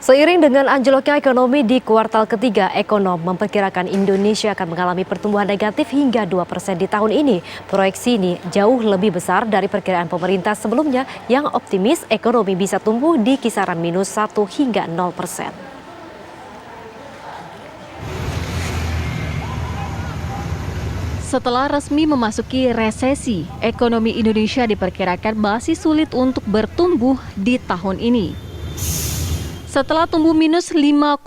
Seiring dengan anjloknya ekonomi di kuartal ketiga, ekonom memperkirakan Indonesia akan mengalami pertumbuhan negatif hingga 2% di tahun ini. Proyeksi ini jauh lebih besar dari perkiraan pemerintah sebelumnya yang optimis ekonomi bisa tumbuh di kisaran minus 1 hingga 0%. Setelah resmi memasuki resesi, ekonomi Indonesia diperkirakan masih sulit untuk bertumbuh di tahun ini. Setelah tumbuh minus 5,32%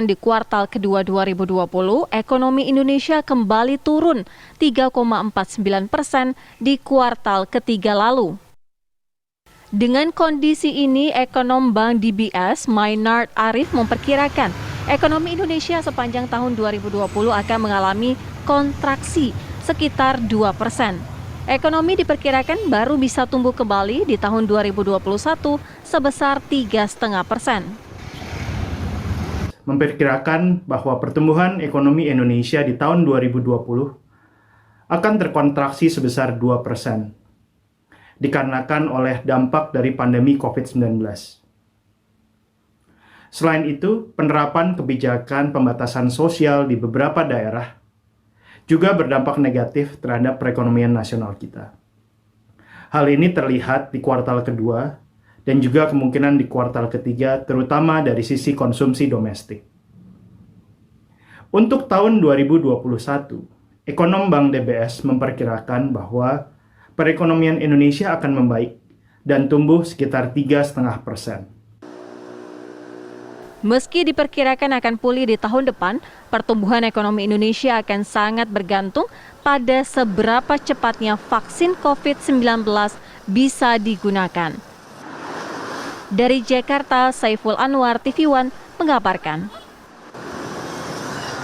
di kuartal kedua 2020, ekonomi Indonesia kembali turun 3,49% di kuartal ketiga lalu. Dengan kondisi ini, ekonom Bank DBS Maynard Arif memperkirakan ekonomi Indonesia sepanjang tahun 2020 akan mengalami kontraksi sekitar 2%. Ekonomi diperkirakan baru bisa tumbuh kembali di tahun 2021 sebesar 3,5%. Memperkirakan bahwa pertumbuhan ekonomi Indonesia di tahun 2020 akan terkontraksi sebesar 2%, dikarenakan oleh dampak dari pandemi COVID-19. Selain itu, penerapan kebijakan pembatasan sosial di beberapa daerah juga berdampak negatif terhadap perekonomian nasional kita. Hal ini terlihat di kuartal kedua dan juga kemungkinan di kuartal ketiga, terutama dari sisi konsumsi domestik. Untuk tahun 2021, ekonom Bank DBS memperkirakan bahwa perekonomian Indonesia akan membaik dan tumbuh sekitar 3,5%. Meski diperkirakan akan pulih di tahun depan, pertumbuhan ekonomi Indonesia akan sangat bergantung pada seberapa cepatnya vaksin COVID-19 bisa digunakan. Dari Jakarta, Saiful Anwar, TV One mengabarkan.